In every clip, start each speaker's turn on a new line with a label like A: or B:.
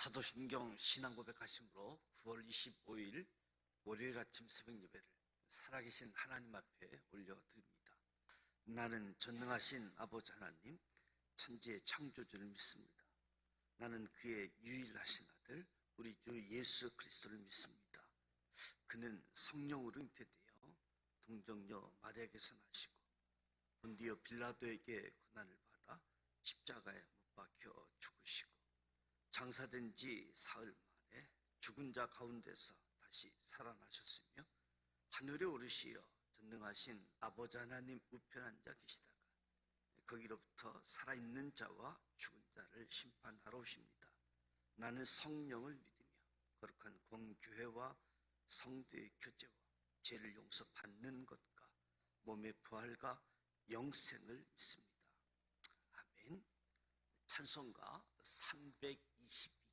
A: 사도신경 신앙고백하심으로 9월 25일 월요일 아침 새벽 예배를 살아계신 하나님 앞에 올려드립니다. 나는 전능하신 아버지 하나님, 천지의 창조주를 믿습니다. 나는 그의 유일하신 아들 우리 주 예수 그리스도를 믿습니다. 그는 성령으로 잉태되어 동정녀 마리아에게서 나시고 본디오 빌라도에게 고난을 받아 십자가에 못 박혀 죽으시고 장사된 지 사흘 만에 죽은 자 가운데서 다시 살아나셨으며 하늘에 오르시어 전능하신 아버지 하나님 우편에 앉아 계시다가 거기로부터 살아있는 자와 죽은 자를 심판하러 오십니다. 나는 성령을 믿으며 거룩한 공교회와 성도의 교제와 죄를 용서받는 것과 몸의 부활과 영생을 믿습니다. 아멘. 찬송가 322장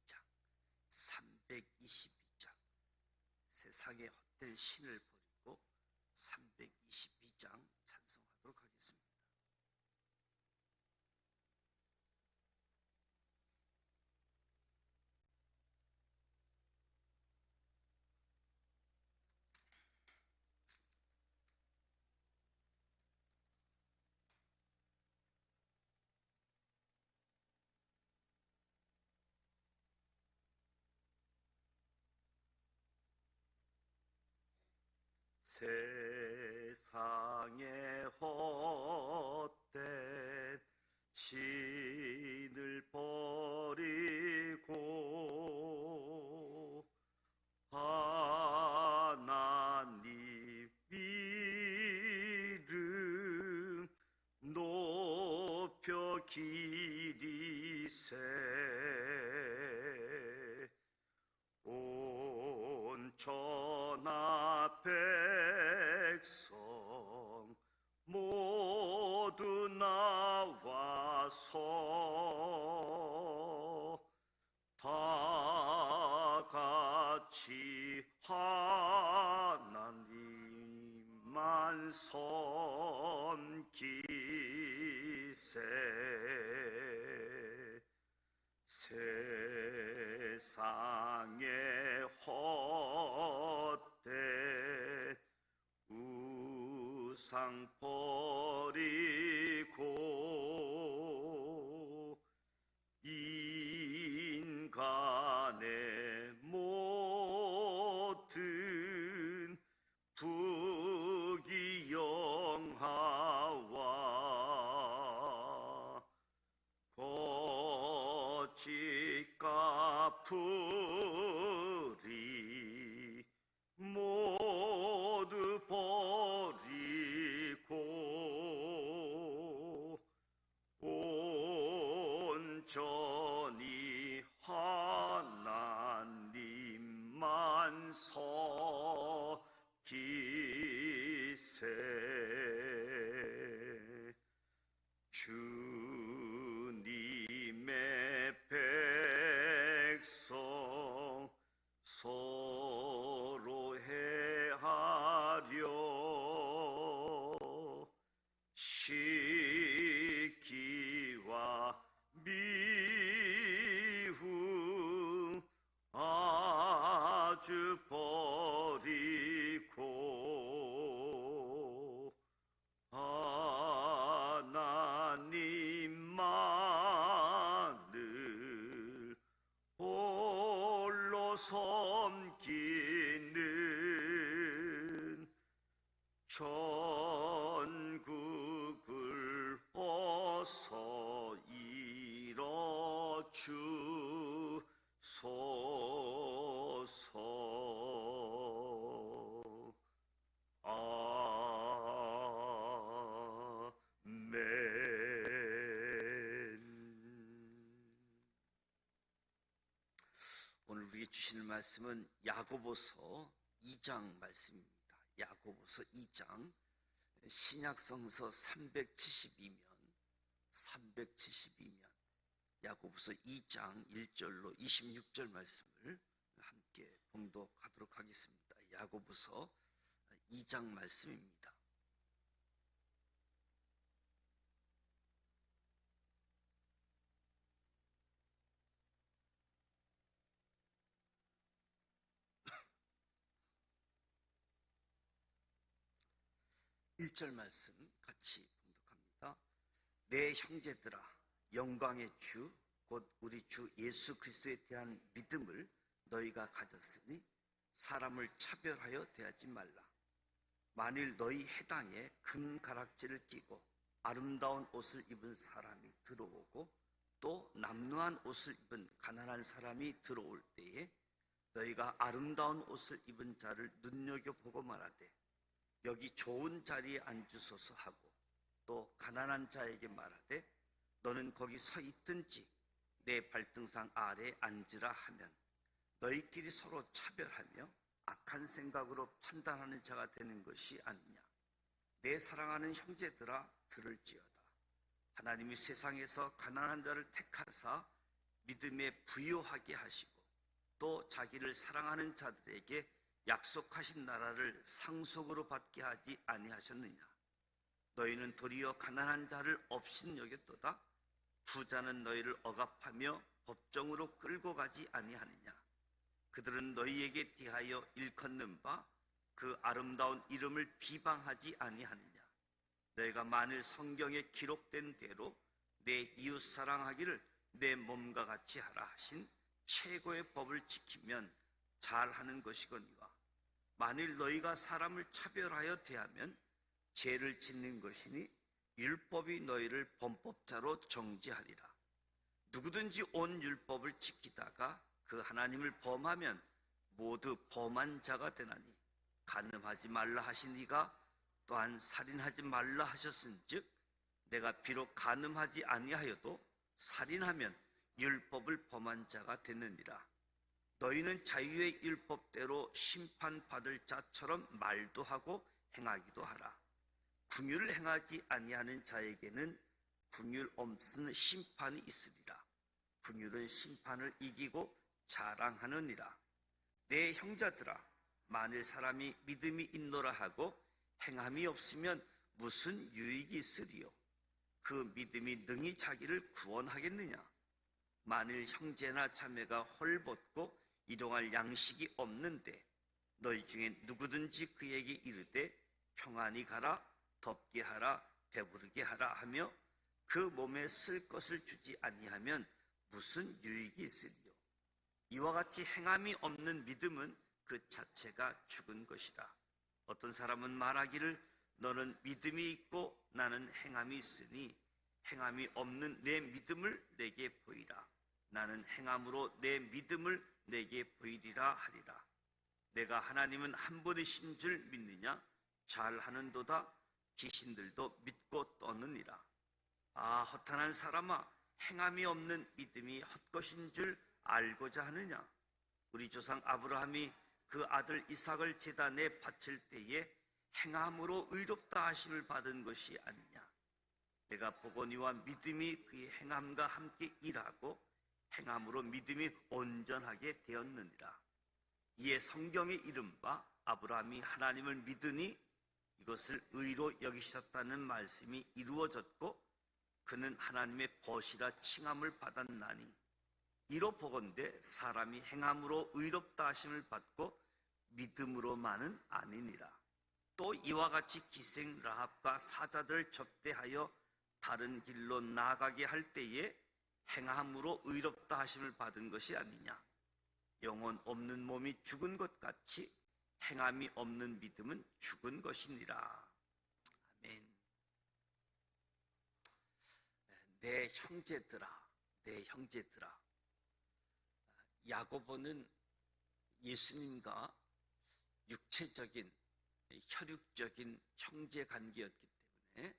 A: 세상의 헛된 신을 버리고 322장 찬송하도록 하겠습니다. 세상의 헛된 신을 버리고 하나님 이름 높여 기리세 온 천하 백성 모두 나와서 다 같이 하나님만 섬기세 세상의 헛된 우상 버리고 인간의 모든 부귀영화와 거짓 갚으리 모두 버리고 온전히 하나님만 섬기세 주님의 백성 서로 해하려 시기와 미움 아주 버리고 하나님만을 홀로 섬기는 천국을 어서 이뤄 주소서. 오늘 우리에게 주시는 말씀은 야고보서 2장 말씀입니다. 야고보서 2장 신약성서 372면 야고보서 2장 1절로 26절 말씀을 함께 봉독하도록 하겠습니다. 야고보서 2장 말씀입니다. 1절 말씀 같이 봉독합니다. 내 형제들아, 영광의 주 곧 우리 주 예수 그리스도에 대한 믿음을 너희가 가졌으니 사람을 차별하여 대하지 말라. 만일 너희 해당에 금 가락지를 끼고 아름다운 옷을 입은 사람이 들어오고 또 남루한 옷을 입은 가난한 사람이 들어올 때에 너희가 아름다운 옷을 입은 자를 눈여겨보고 말하되 여기 좋은 자리에 앉으소서 하고 또 가난한 자에게 말하되 너는 거기 서 있든지 내 발등상 아래에 앉으라 하면 너희끼리 서로 차별하며 악한 생각으로 판단하는 자가 되는 것이 아니냐. 내 사랑하는 형제들아, 들을지어다. 하나님이 세상에서 가난한 자를 택하사 믿음에 부요하게 하시고 또 자기를 사랑하는 자들에게 약속하신 나라를 상속으로 받게 하지 아니하셨느냐. 너희는 도리어 가난한 자를 업신여겼도다. 부자는 너희를 억압하며 법정으로 끌고 가지 아니하느냐. 그들은 너희에게 대하여 일컫는 바 그 아름다운 이름을 비방하지 아니하느냐. 너희가 만일 성경에 기록된 대로 내 이웃 사랑하기를 내 몸과 같이 하라 하신 최고의 법을 지키면 잘하는 것이거니와 만일 너희가 사람을 차별하여 대하면 죄를 짓는 것이니 율법이 너희를 범법자로 정죄하리라. 누구든지 온 율법을 지키다가 그 하나님을 범하면 모두 범한 자가 되나니 간음하지 말라 하신 이가 또한 살인하지 말라 하셨은즉 내가 비록 간음하지 아니하여도 살인하면 율법을 범한 자가 되느니라. 너희는 자유의 율법대로 심판받을 자처럼 말도 하고 행하기도 하라. 긍휼을 행하지 아니하는 자에게는 긍휼 없는 심판이 있으리라. 긍휼은 심판을 이기고 자랑하느니라. 내 형제들아, 만일 사람이 믿음이 있노라 하고 행함이 없으면 무슨 유익이 있으리요? 그 믿음이 능히 자기를 구원하겠느냐? 만일 형제나 자매가 헐벗고 일용할 양식이 없는데 너희 중에 누구든지 그에게 이르되 평안히 가라, 덥게 하라, 배부르게 하라 하며 그 몸에 쓸 것을 주지 아니하면 무슨 유익이 있으리요? 이와 같이 행함이 없는 믿음은 그 자체가 죽은 것이다. 어떤 사람은 말하기를 너는 믿음이 있고 나는 행함이 있으니 행함이 없는 내 믿음을 내게 보이라. 나는 행함으로 내 믿음을 내게 보이리라 하리라. 내가 하나님은 한 분이신 줄 믿느냐? 잘하는도다. 귀신들도 믿고 떠느니라. 아, 허탄한 사람아, 행함이 없는 믿음이 헛것인 줄 알고자 하느냐? 우리 조상 아브라함이 그 아들 이삭을 제단에 바칠 때에 행함으로 의롭다 하심을 받은 것이 아니냐. 내가 보거니와 믿음이 그의 행함과 함께 일하고 행함으로 믿음이 온전하게 되었느니라. 이에 성경에 이른바 아브라함이 하나님을 믿으니 이것을 의로 여기셨다는 말씀이 이루어졌고 그는 하나님의 벗이라 칭함을 받았나니 이로 보건대 사람이 행함으로 의롭다 하심을 받고 믿음으로만은 아니니라. 또 이와 같이 기생 라합과 사자들을 접대하여 다른 길로 나아가게 할 때에 행함으로 의롭다 하심을 받은 것이 아니냐. 영혼 없는 몸이 죽은 것 같이 행함이 없는 믿음은 죽은 것이니라. 아멘. 내 형제들아, 내 형제들아. 야고보는 예수님과 육체적인 혈육적인 형제 관계였기 때문에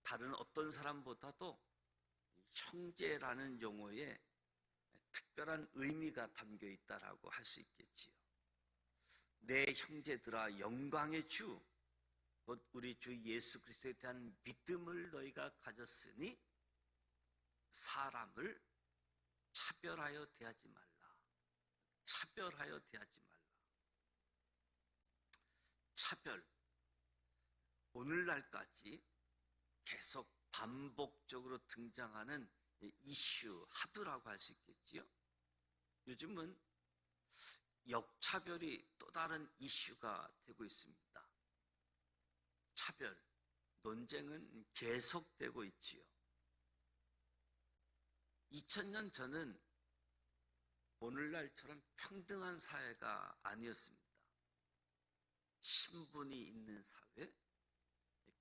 A: 다른 어떤 사람보다도 형제라는 용어에 특별한 의미가 담겨 있다라고 할 수 있겠지요. 내 형제들아, 영광의 주 곧 우리 주 예수 그리스도에 대한 믿음을 너희가 가졌으니 사람을 차별하여 대하지 말라. 차별하여 대하지 말라. 차별, 오늘날까지 계속 반복적으로 등장하는 이슈, 하드라고 할 수 있겠지요. 요즘은 역차별이 또 다른 이슈가 되고 있습니다. 차별, 논쟁은 계속되고 있지요. 2000년 전은 오늘날처럼 평등한 사회가 아니었습니다. 신분이 있는 사회,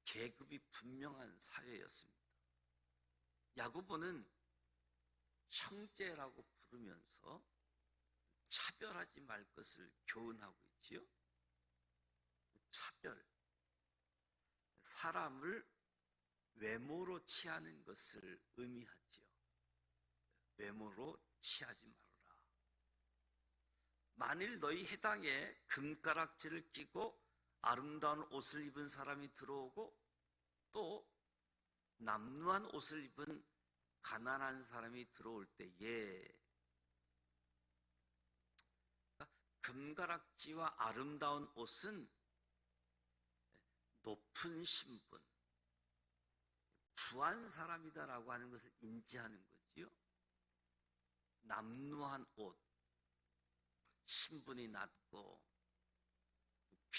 A: 계급이 분명한 사회였습니다. 야고보는 형제라고 부르면서 차별하지 말 것을 교훈하고 있지요. 차별, 사람을 외모로 취하는 것을 의미하지요. 외모로 취하지 말아라. 만일 너희 해당에 금가락지를 끼고 아름다운 옷을 입은 사람이 들어오고 또 남루한 옷을 입은 가난한 사람이 들어올 때에 금가락지와 아름다운 옷은 높은 신분, 부한 사람이다라고 하는 것을 인지하는 거지요. 남루한 옷, 신분이 낮고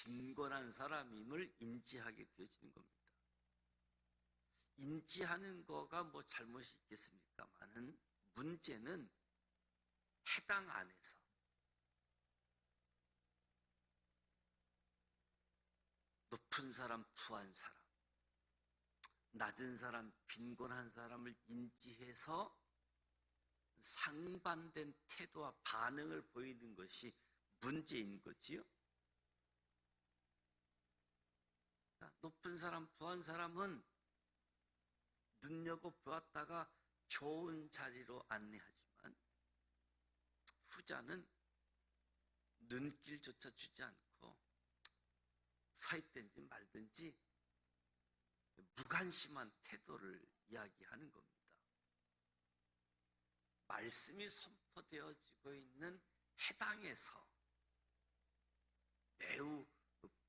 A: 빈곤한 사람임을 인지하게 되어지는 겁니다. 인지하는 거가 뭐 잘못이 있겠습니까마는 문제는 해당 안에서 높은 사람, 부한 사람, 낮은 사람, 빈곤한 사람을 인지해서 상반된 태도와 반응을 보이는 것이 문제인 거지요. 높은 사람, 부한 사람은 눈여겨보았다가 좋은 자리로 안내하지만 후자는 눈길조차 주지 않고 서 있든지 말든지 무관심한 태도를 이야기하는 겁니다. 말씀이 선포되어지고 있는 해당에서 매우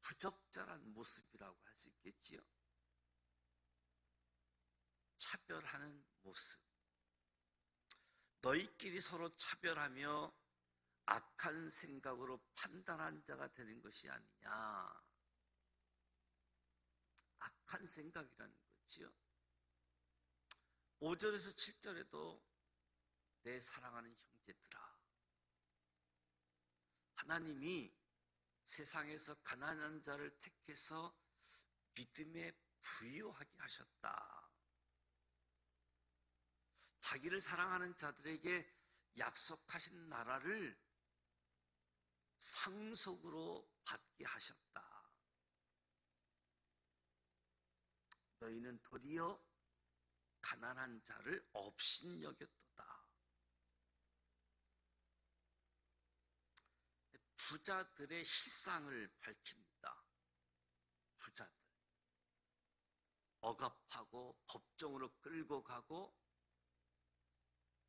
A: 부적절한 모습이라고 할 수 있겠지요. 차별하는 모습. 너희끼리 서로 차별하며 악한 생각으로 판단한 자가 되는 것이 아니냐. 악한 생각이라는 거지요. 5절에서 7절에도 내 사랑하는 형제들아, 하나님이 세상에서 가난한 자를 택해서 믿음에 부유하게 하셨다. 자기를 사랑하는 자들에게 약속하신 나라를 상속으로 받게 하셨다. 너희는 도리어 가난한 자를 업신여겼도다. 부자들의 실상을 밝힙니다. 부자들. 억압하고 법정으로 끌고 가고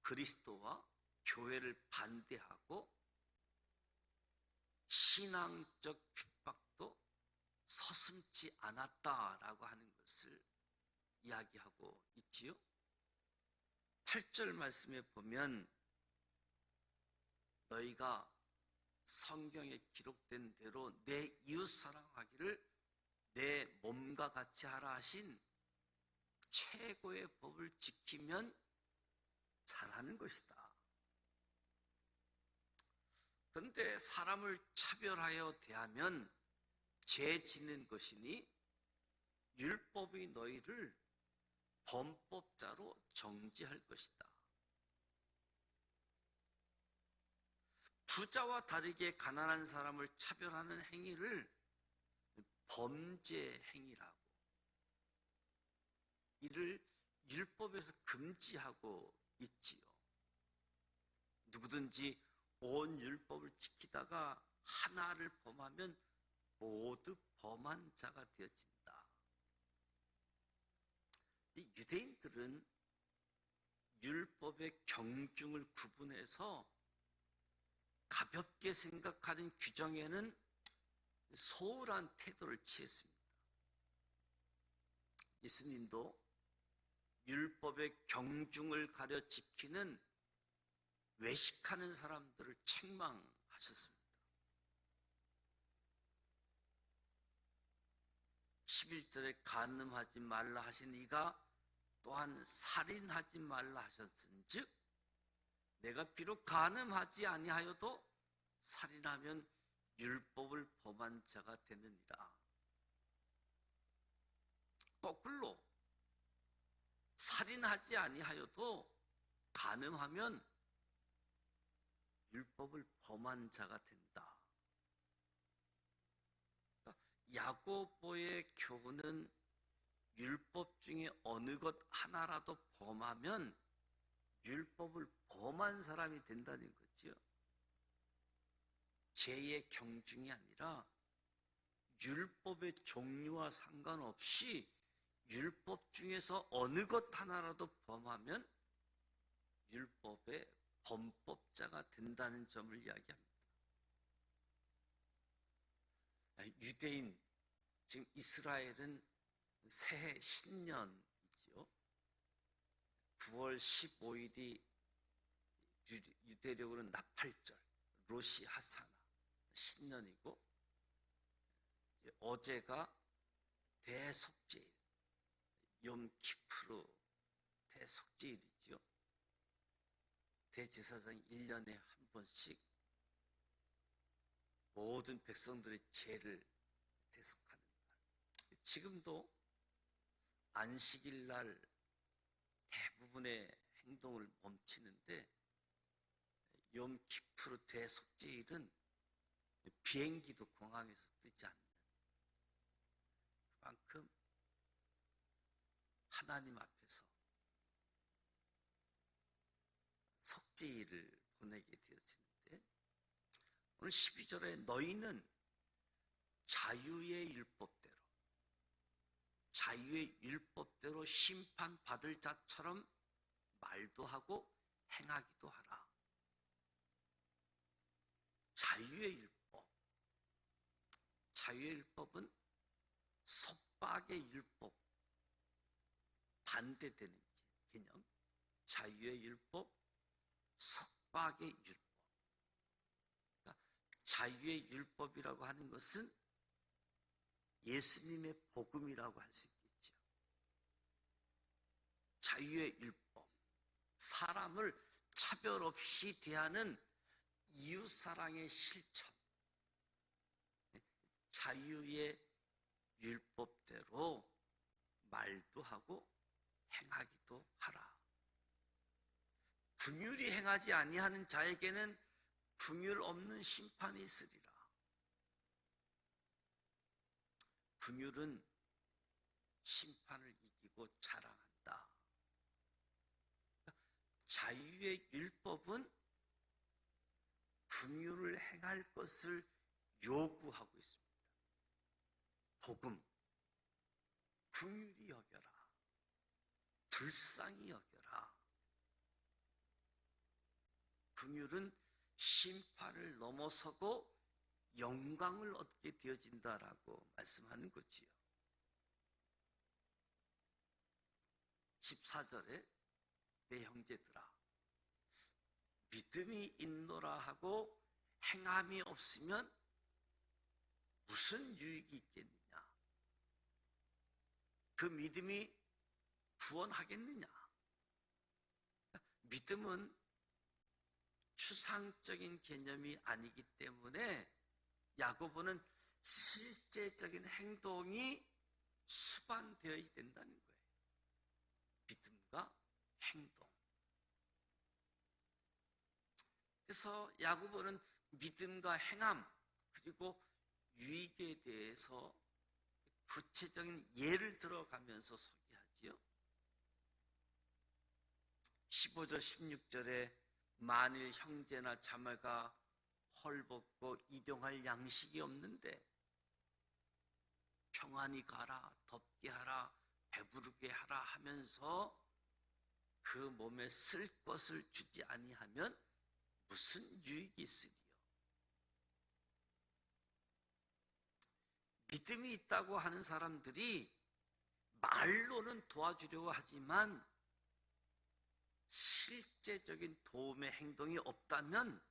A: 그리스도와 교회를 반대하고 신앙적 핍박도 서슴지 않았다라고 하는 것을 이야기하고 있지요. 8절 말씀에 보면 너희가 성경에 기록된 대로 내 이웃 사랑하기를 내 몸과 같이 하라 하신 최고의 법을 지키면 잘하는 것이다. 그런데 사람을 차별하여 대하면 죄 짓는 것이니 율법이 너희를 범법자로 정죄할 것이다. 부자와 다르게 가난한 사람을 차별하는 행위를 범죄 행위라고, 이를 율법에서 금지하고 있지요. 누구든지 온 율법을 지키다가 하나를 범하면 모두 범한 자가 되어진다. 이 유대인들은 율법의 경중을 구분해서 가볍게 생각하는 규정에는 소홀한 태도를 취했습니다. 예수님도 율법의 경중을 가려 지키는 외식하는 사람들을 책망하셨습니다. 11절에 간음하지 말라 하신 이가 또한 살인하지 말라 하셨은즉 내가 비록 간음하지 아니하여도 살인하면 율법을 범한 자가 되느니라. 거꾸로 살인하지 아니하여도 간음하면 율법을 범한 자가 된다. 야고보의 교훈은 율법 중에 어느 것 하나라도 범하면 율법을 범한 사람이 된다는 거죠. 죄의 경중이 아니라 율법의 종류와 상관없이 율법 중에서 어느 것 하나라도 범하면 율법의 범법자가 된다는 점을 이야기합니다. 유대인, 지금 이스라엘은 새해 신년이지요. 9월 15일이 유대력으로는 나팔절, 로시 하사나 신년이고, 어제가 대속죄일, 염키프르 대속죄일이지요. 대제사장이 1년에 한 번씩 모든 백성들의 죄를 대속하는 날. 지금도 안식일 날 대부분의 행동을 멈추는데 염키프르 대속죄일은 비행기도 공항에서 뜨지 않는, 그만큼 하나님 앞에서 속죄일을 보내게 되어지는데, 오늘 12절에 너희는 자유의 율법대로 심판받을 자처럼 말도 하고 행하기도 하라. 자유의 율법은 속박의 율법, 반대되는 개념. 자유의 율법, 속박의 율법. 그러니까 자유의 율법이라고 하는 것은 예수님의 복음이라고 할 수 있겠죠. 자유의 율법, 사람을 차별 없이 대하는 이웃사랑의 실천. 자유의 율법대로 말도 하고 행하기도 하라. 긍휼히 행하지 아니하는 자에게는 긍휼 없는 심판이 있으리라. 긍휼은 심판을 이기고 자랑한다. 자유의 율법은 긍휼을 행할 것을 요구하고 있습니다. 복음, 긍휼히 여겨라, 불쌍히 여겨라. 긍휼은 심판을 넘어서고 영광을 얻게 되어진다라고 말씀하는 거지요. 14절에 내 형제들아, 믿음이 있노라 하고 행함이 없으면 무슨 유익이 있겠느냐? 그 믿음이 구원하겠느냐? 믿음은 추상적인 개념이 아니기 때문에 야고보는 실제적인 행동이 수반되어야 된다는 거예요. 믿음과 행동. 그래서 야고보는 믿음과 행함 그리고 유익에 대해서 구체적인 예를 들어가면서 소개하지요. 15절 16절에 만일 형제나 자매가 헐벗고 일용할 양식이 없는데 평안히 가라, 덥게 하라, 배부르게 하라 하면서 그 몸에 쓸 것을 주지 아니하면 무슨 유익이 있으리요? 믿음이 있다고 하는 사람들이 말로는 도와주려고 하지만 실제적인 도움의 행동이 없다면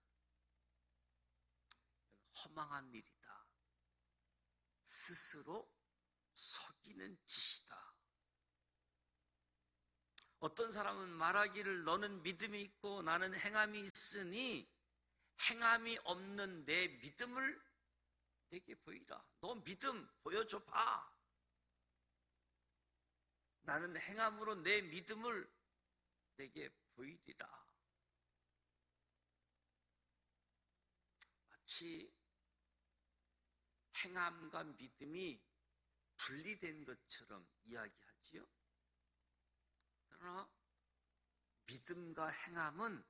A: 허망한 일이다. 스스로 속이는 숨기는 짓이다. 어떤 사람은 말하기를 너는 믿음이 있고 나는 행함이 있으니 행함이 없는 내 믿음을 내게 보이라. 너 믿음 보여줘봐. 나는 행함으로 내 믿음을 내게 보이리라. 마치 행함과 믿음이 분리된 것처럼 이야기하지요. 그러나 믿음과 행함은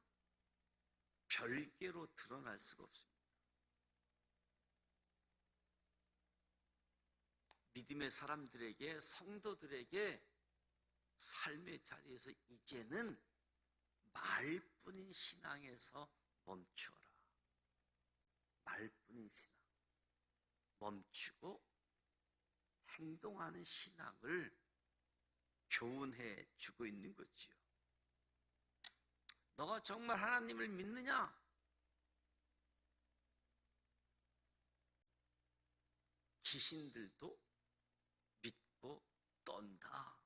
A: 별개로 드러날 수가 없습니다. 믿음의 사람들에게, 성도들에게 삶의 자리에서 이제는 말뿐인 신앙에서 멈추어라. 말뿐인 신앙. 멈추고 행동하는 신앙을 교훈해 주고 있는 거지요. 너가 정말 하나님을 믿느냐? 귀신들도 믿고 떤다.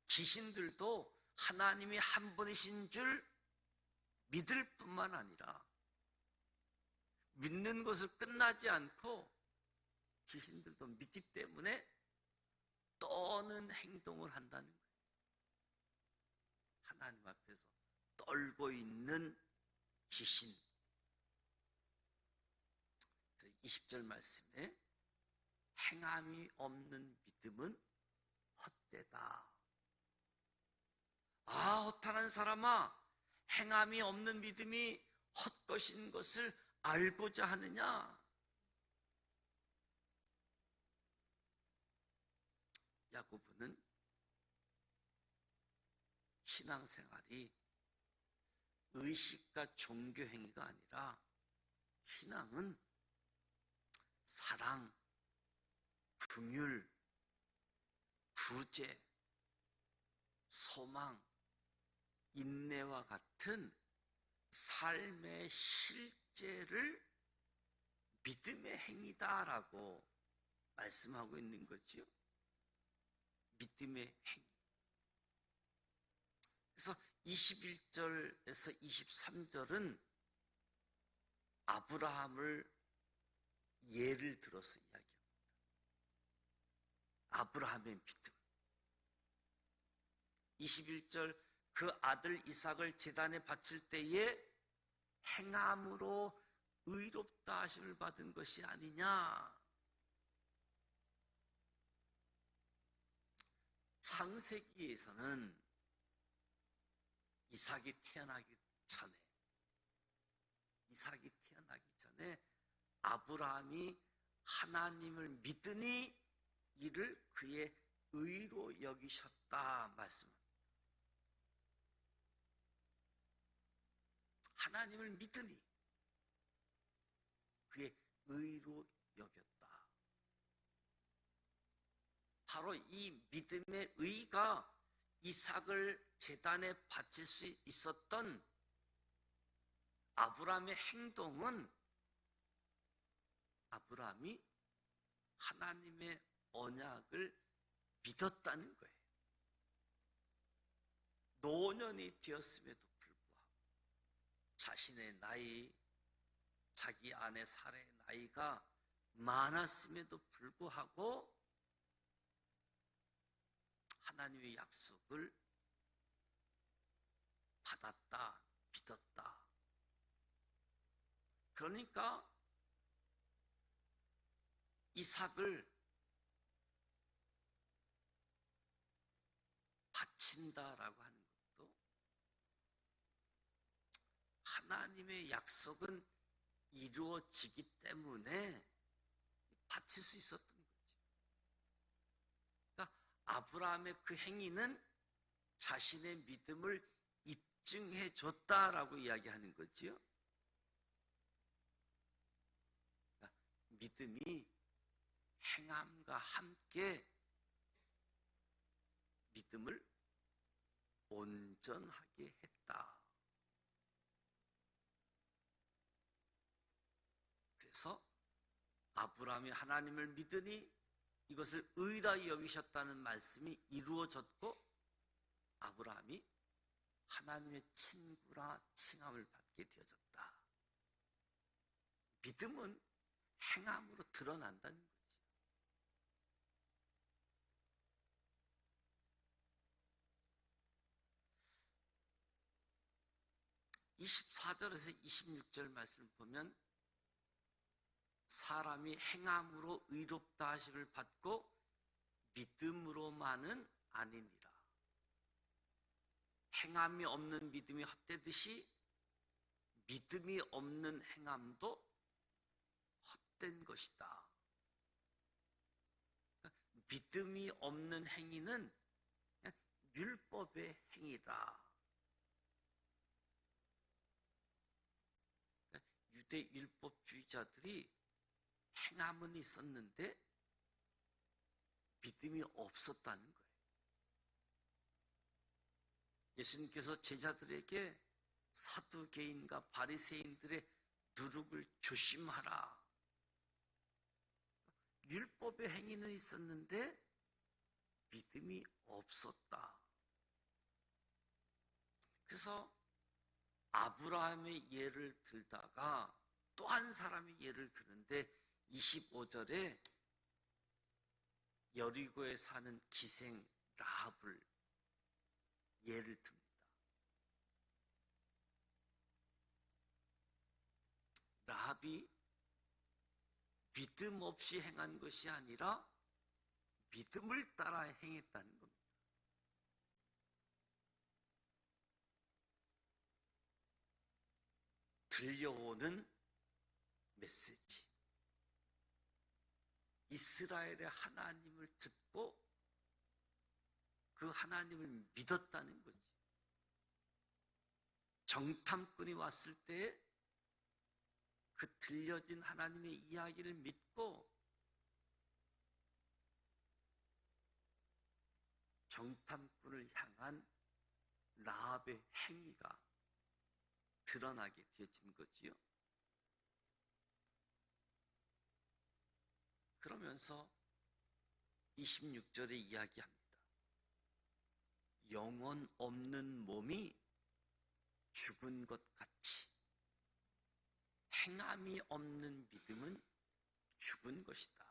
A: 귀신들도 하나님이 한 분이신 줄 믿을 뿐만 아니라 믿는 것을 끝나지 않고 귀신들도 믿기 때문에 떠는 행동을 한다는 거예요. 하나님 앞에서 떨고 있는 귀신. 20절 말씀에 행함이 없는 믿음은 헛되다. 아, 허탄한 사람아, 행함이 없는 믿음이 헛것인 것을 알고자 하느냐? 야고보는 신앙생활이 의식과 종교행위가 아니라 신앙은 사랑, 긍휼, 구제, 소망, 인내와 같은 삶의 실제를 믿음의 행위다라고 말씀하고 있는 거지요. 믿음의 행위. 그래서 21절에서 23절은 아브라함을 예를 들어서 이야기합니다. 아브라함의 믿음. 21절 그 아들 이삭을 제단에 바칠 때에 행함으로 의롭다 하심을 받은 것이 아니냐. 창세기에서는 이삭이 태어나기 전에 아브라함이 하나님을 믿으니 이를 그의 의로 여기셨다 말씀합니다. 하나님을 믿으니 그의 의로 여겼다. 바로 이 믿음의 의가 이삭을 제단에 바칠 수 있었던 아브라함의 행동은 아브라함이 하나님의 언약을 믿었다는 거예요. 노년이 되었음에도 불구하고 자신의 나이, 자기 아내 사라의 나이가 많았음에도 불구하고 하나님의 약속을 받았다, 믿었다. 그러니까 이삭을 바친다라고 하는 것도 하나님의 약속은 이루어지기 때문에 바칠 수 있었던 거죠. 그러니까 아브라함의 그 행위는 자신의 믿음을 입증해 줬다라고 이야기하는 거지요. 그러니까 믿음이 행함과 함께 믿음을 온전하게 했다. 그래서 아브라함이 하나님을 믿으니 이것을 의라 여기셨다는 말씀이 이루어졌고 아브라함이 하나님의 친구라 칭함을 받게 되어졌다. 믿음은 행함으로 드러난다는 거지. 24절에서 26절 말씀을 보면 사람이 행함으로 의롭다 하심을 받고 믿음으로만은 아니니라. 행함이 없는 믿음이 헛되듯이 믿음이 없는 행함도 헛된 것이다. 믿음이 없는 행위는 그냥 율법의 행위다. 유대 율법주의자들이 행함은 있었는데 믿음이 없었다는 거예요. 예수님께서 제자들에게 사두개인과 바리새인들의 누룩을 조심하라. 율법의 행위는 있었는데 믿음이 없었다. 그래서 아브라함의 예를 들다가 또 한 사람의 예를 드는데 25절에 여리고에 사는 기생 라합을 예를 듭니다. 라합이 믿음 없이 행한 것이 아니라 믿음을 따라 행했다는 겁니다. 들려오는 메시지, 이스라엘의 하나님을 듣고 그 하나님을 믿었다는 거지. 정탐꾼이 왔을 때 그 들려진 하나님의 이야기를 믿고 정탐꾼을 향한 라합의 행위가 드러나게 되어진 거지요. 그러면서 26절에 이야기합니다. 영혼 없는 몸이 죽은 것 같이 행함이 없는 믿음은 죽은 것이다.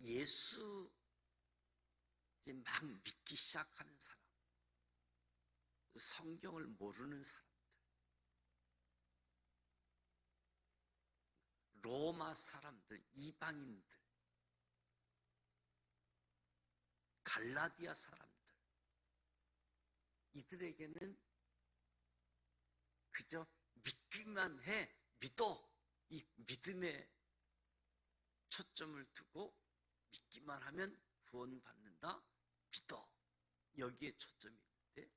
A: 예수 이제 막 믿기 시작하는 사람, 성경을 모르는 사람들, 로마 사람들, 이방인들, 갈라디아 사람들, 이들에게는 그저 믿기만 해, 믿어, 이 믿음에 초점을 두고 믿기만 하면 구원받는다, 믿어, 여기에 초점이 있는데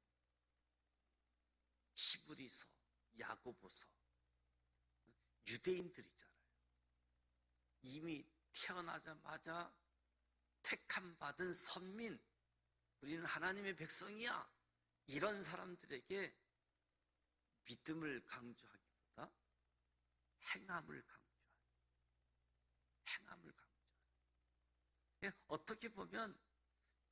A: 히브리서, 야고보서, 유대인들이잖아요. 이미 태어나자마자 택함 받은 선민, 우리는 하나님의 백성이야, 이런 사람들에게 믿음을 강조하기보다 행함을 강조하는, 행함을 강조하는. 어떻게 보면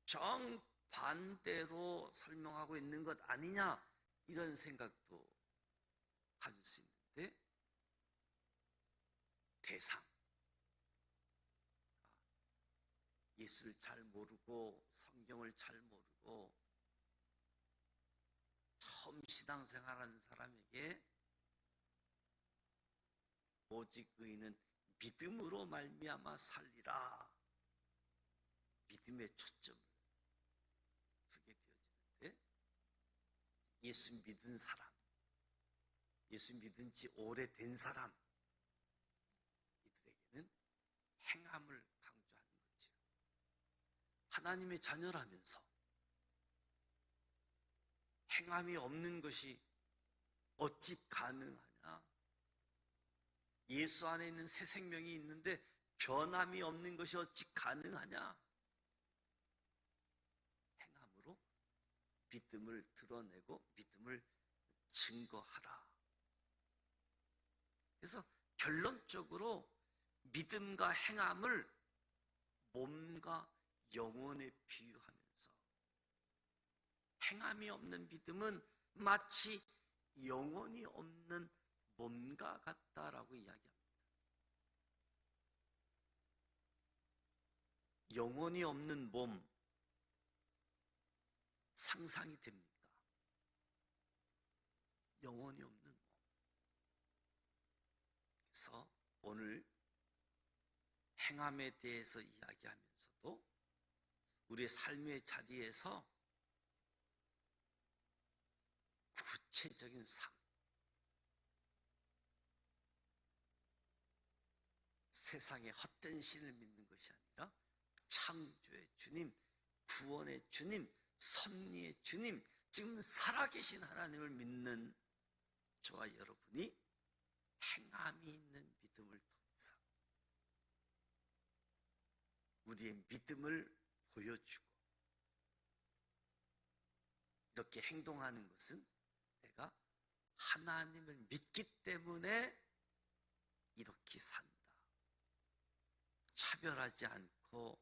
A: 정반대로 설명하고 있는 것 아니냐, 이런 생각도 가질 수 있는데, 대상, 예수를 잘 모르고 성경을 잘 모르고 처음 신앙생활하는 사람에게 오직 의인은 믿음으로 말미암아 살리라, 믿음의 초점을 두게 되어지는데, 예수 믿은 사람, 예수 믿은 지 오래된 사람, 이들에게는 행함을 강조하는 거죠. 하나님의 자녀라면서 행함이 없는 것이 어찌 가능하냐? 예수 안에 있는 새 생명이 있는데 변함이 없는 것이 어찌 가능하냐? 행함으로 믿음을 드러내고 믿음을 증거하라. 그래서 결론적으로 믿음과 행함을 몸과 영혼에 비유하면서 행함이 없는 믿음은 마치 영혼이 없는 몸과 같다라고 이야기합니다. 영혼이 없는 몸, 상상이 됩니까? 영혼이 없는 몸. 그래서 오늘 행함에 대해서 이야기하면서도 우리의 삶의 자리에서 구체적인 삶, 세상의 헛된 신을 믿는 것이 아니라 창조의 주님, 구원의 주님, 섭리의 주님, 지금 살아계신 하나님을 믿는 저와 여러분이 행함이 있는 믿음을 통해서 우리의 믿음을 보여주고 이렇게 행동하는 것은 내가 하나님을 믿기 때문에 이렇게 산다. 차별하지 않고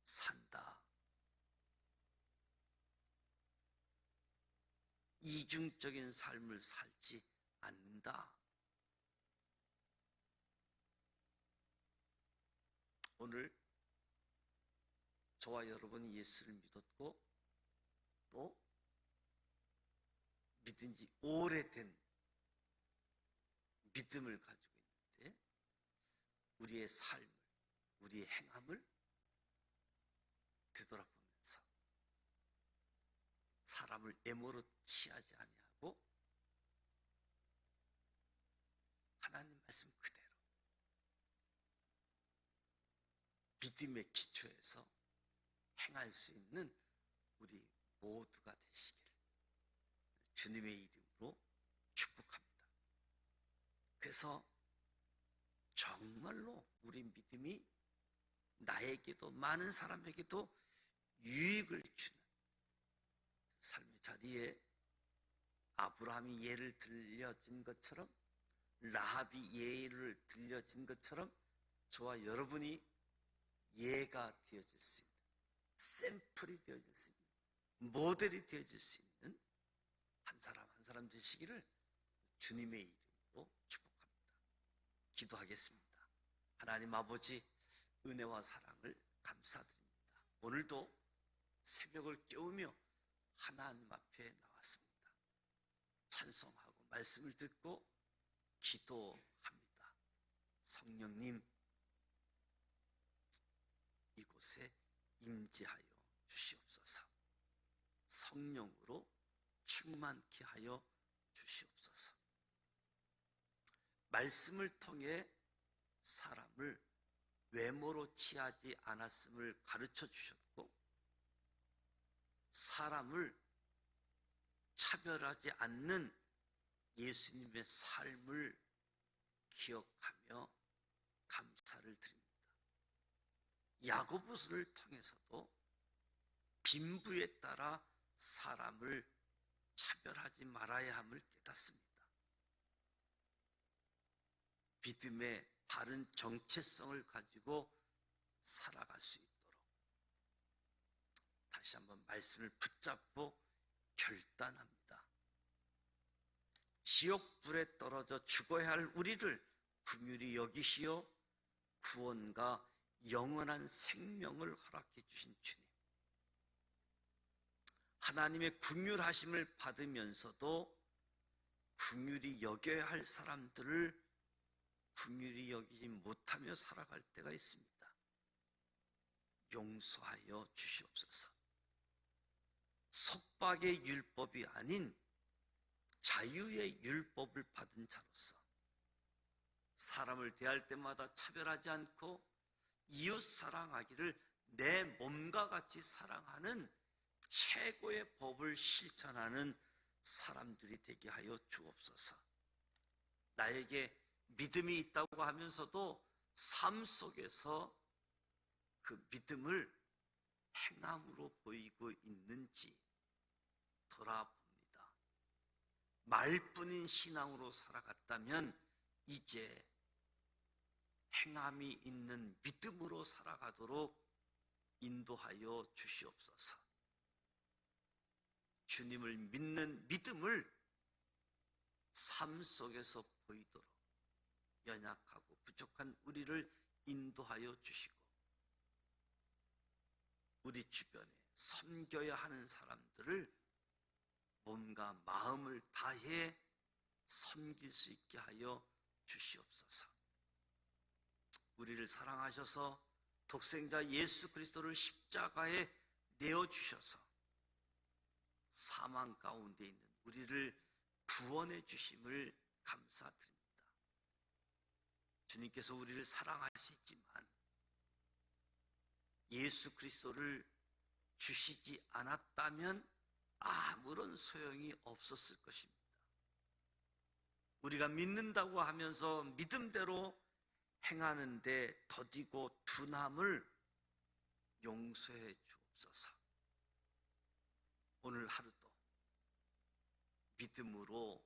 A: 산다. 이중적인 삶을 살지 않는다. 오늘 저와 여러분이 예수를 믿었고 또 믿은 지 오래된 믿음을 가지고 있는데 우리의 삶을, 우리의 행함을 되돌아보면서 사람을 애모로 취하지 아니하고 하나님 말씀 그대로 믿음의 기초에서 행할 수 있는 우리 모두가 되시길 주님의 이름으로 축복합니다. 그래서 정말로 우리 믿음이 나에게도 많은 사람에게도 유익을 주는 삶의 자리에 아브라함이 예를 들려진 것처럼 라합이 예를 들려진 것처럼 저와 여러분이 예가 되어질 수 있는, 샘플이 되어질 수 있는, 모델이 되어질 수 있는 한 사람 한 사람 되시기를 주님의 이름으로 축복합니다. 기도하겠습니다. 하나님 아버지, 은혜와 사랑을 감사드립니다. 오늘도 새벽을 깨우며 하나님 앞에 나왔습니다. 찬송하고 말씀을 듣고 기도합니다. 성령님, 이곳에 임재하여 주시옵소서. 성령으로 충만케 하여 주시옵소서. 말씀을 통해 사람을 외모로 취하지 않았음을 가르쳐 주셨고 사람을 차별하지 않는 예수님의 삶을 기억하며 감사를 드립니다. 야고보서를 통해서도 빈부에 따라 사람을 차별하지 말아야 함을 깨닫습니다. 믿음의 바른 정체성을 가지고 살아갈 수 있도록 다시 한번 말씀을 붙잡고 결단합니다. 지옥불에 떨어져 죽어야 할 우리를 긍휼히 여기시어 구원과 영원한 생명을 허락해 주신 주님, 하나님의 긍휼하심을 받으면서도 긍휼히 여겨야 할 사람들을 긍휼히 여기지 못하며 살아갈 때가 있습니다. 용서하여 주시옵소서. 속박의 율법이 아닌 자유의 율법을 받은 자로서 사람을 대할 때마다 차별하지 않고 이웃 사랑하기를 내 몸과 같이 사랑하는 최고의 법을 실천하는 사람들이 되게 하여 주옵소서. 나에게 믿음이 있다고 하면서도 삶 속에서 그 믿음을 행함으로 보이고 있는지 돌아봅니다. 말뿐인 신앙으로 살아갔다면 이제 행함이 있는 믿음으로 살아가도록 인도하여 주시옵소서. 주님을 믿는 믿음을 삶 속에서 보이도록 연약하고 부족한 우리를 인도하여 주시고, 우리 주변에 섬겨야 하는 사람들을 몸과 마음을 다해 섬길 수 있게 하여 주시옵소서. 우리를 사랑하셔서 독생자 예수 그리스도를 십자가에 내어주셔서 사망 가운데 있는 우리를 구원해 주심을 감사드립니다. 주님께서 우리를 사랑하시지만 예수 그리스도를 주시지 않았다면 아무런 소용이 없었을 것입니다. 우리가 믿는다고 하면서 믿음대로 행하는데 더디고 둔함을 용서해 주옵소서. 오늘 하루도 믿음으로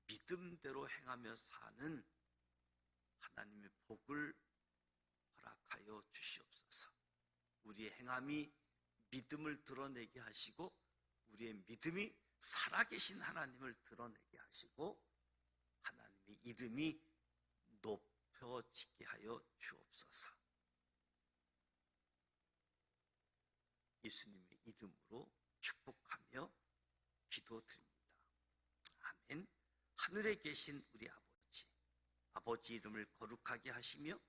A: 믿음대로 행하며 사는 하나님의 복을 허락하여 주시옵소서. 우리의 행함이 믿음을 드러내게 하시고 우리의 믿음이 살아계신 하나님을 드러내게 하시고 하나님의 이름이 높여지게 하여 주옵소서. 예수님의 이름으로 축복하며 기도드립니다. 아멘. 하늘에 계신 우리 아버지 이름을 거룩하게 하시며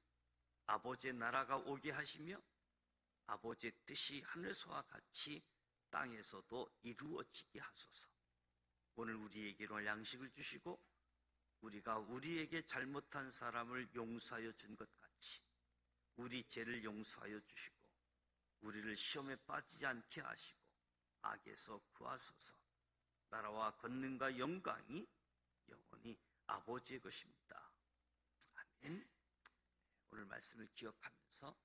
A: 아버지의 나라가 오게 하시며 아버지의 뜻이 하늘서와 같이 땅에서도 이루어지게 하소서. 오늘 우리에게 일용할 양식을 주시고 우리가 우리에게 잘못한 사람을 용서하여 준 것 같이 우리 죄를 용서하여 주시고 우리를 시험에 빠지지 않게 하시고 악에서 구하소서. 나라와 권능과 영광이 영원히 아버지의 것입니다. 아멘. 오늘 말씀을 기억하면서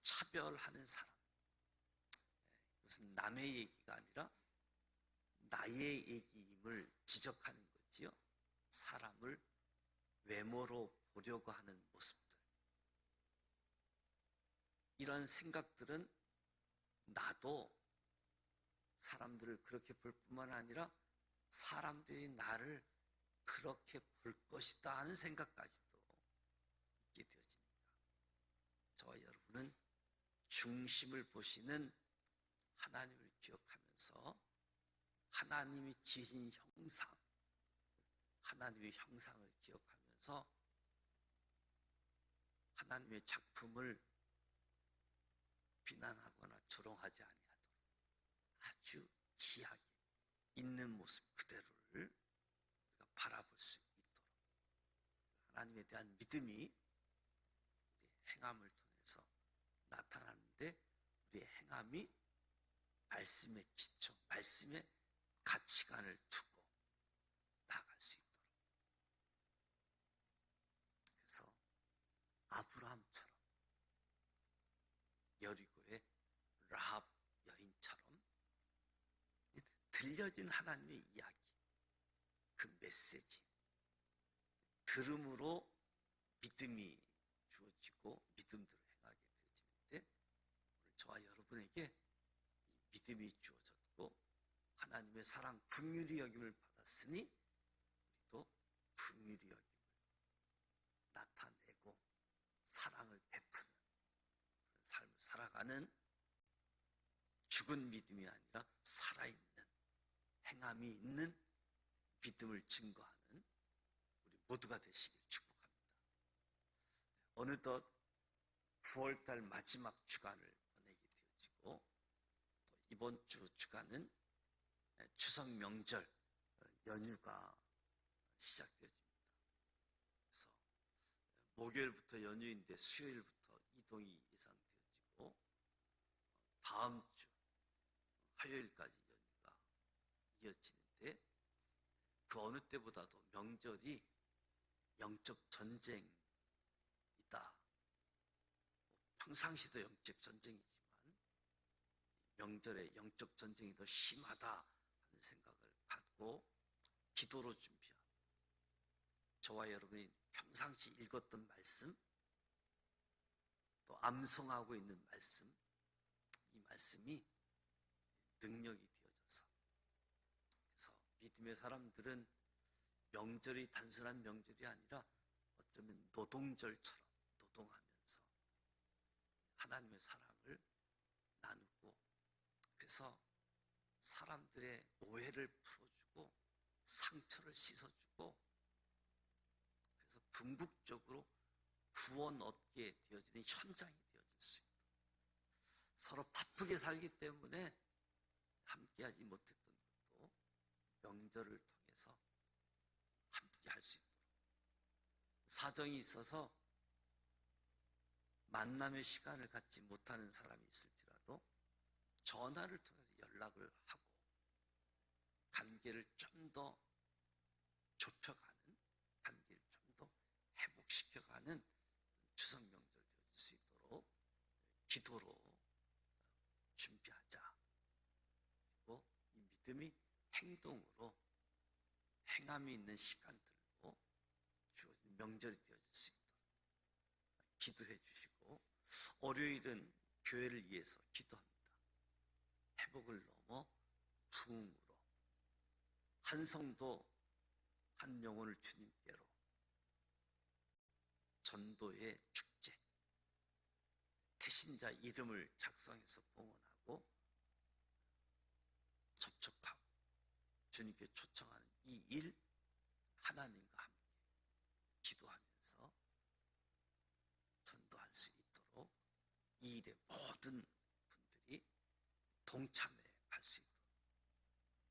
A: 차별하는 사람, 이것은 남의 얘기가 아니라 나의 얘기임을 지적하는 거지요. 사람을 외모로 보려고 하는 모습들, 이런 생각들은 나도 사람들을 그렇게 볼 뿐만 아니라 사람들이 나를 그렇게 볼 것이다 하는 생각까지도 있게 되어집니다. 저와 여러분은 중심을 보시는 하나님을 기억하면서 하나님이 지으신 형상, 하나님의 형상을 기억하면서 하나님의 작품을 비난하거나 조롱하지 아니하도록 아주 귀하게 있는 모습 그대로를 우리가 바라볼 수 있도록 하나님에 대한 믿음이 행함을 통해서 나타나는데 우리의 행함이 말씀의 기초, 말씀의 가치관을 두고 나아갈 수 있도록. 그래서 아브라함처럼 여리고의 라합 여인처럼 들려진 하나님의 이야기, 그 메시지 들음으로 믿음이 주어지고 믿음대로 행하게 되어지는데, 오늘 저와 여러분에게 이 믿음이 주어졌고 하나님의 사랑 긍휼히 여김을 받았으니 우리도 긍휼히 여김을 나타내고 사랑을 베푸는 그런 삶을 살아가는, 죽은 믿음이 아니라 살아있는 행함이 있는 믿음을 증거하는 우리 모두가 되시길 축복합니다. 어느덧 9월달 마지막 주간을 보내게 되어지고 또 이번 주 주간은 추석 명절 연휴가 시작되어집니다. 그래서 목요일부터 연휴인데 수요일부터 이동이 예상되어지고 다음 주 화요일까지 연휴가 이어지는데, 그 어느 때보다도 명절이 영적 전쟁이다. 평상시도 영적 전쟁이지만 명절에 영적 전쟁이 더 심하다 하는 생각을 갖고 기도로 준비합니다. 저와 여러분이 평상시 읽었던 말씀, 또 암송하고 있는 말씀, 이 말씀이 능력이 되어져서, 그래서 믿음의 사람들은 명절이 단순한 명절이 아니라 어쩌면 노동절처럼 노동하면서 하나님의 사랑을 나누고, 그래서 사람들의 오해를 풀어주고 상처를 씻어주고, 그래서 궁극적으로 구원 얻게 되어지는 현장이 되어질 수 있다. 서로 바쁘게 살기 때문에 함께하지 못했던 것도 명절을 통해서 함께할 수 있도록, 사정이 있어서 만남의 시간을 갖지 못하는 사람이 있을지라도 전화를 통해서 연락을 하고 관계를 좀 더 좁혀가는, 관계를 좀 더 회복시켜가는 추석 명절 되어질 수 있도록 기도로 준비하자. 그리고 이 믿음이 행동으로 행함이 있는 시간들로 주어진 명절이 되어질 수 있도록 기도해 주시고, 월요일은 교회를 위해서 기도합니다. 회복을 넘어 부흥으로 한 성도 한 영혼을 주님께로, 전도의 축제, 태신자 이름을 작성해서 봉헌하고 접촉하고 주님께 초청하는 이 일, 하나님과 함께 기도하면서 전도할 수 있도록 이 일에 모든 분들이 동참해 갈 수 있도록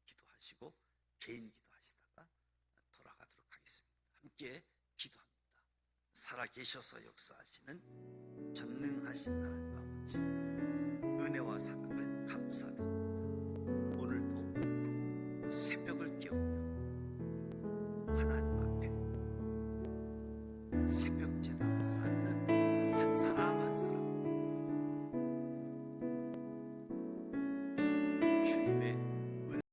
A: 기도하시고 개인 기도하시다가 돌아가도록 하겠습니다. 함께 기도합니다. 살아계셔서 역사하시는 전능하신 하나님 아버지, 은혜와 사랑을 감사드립니다.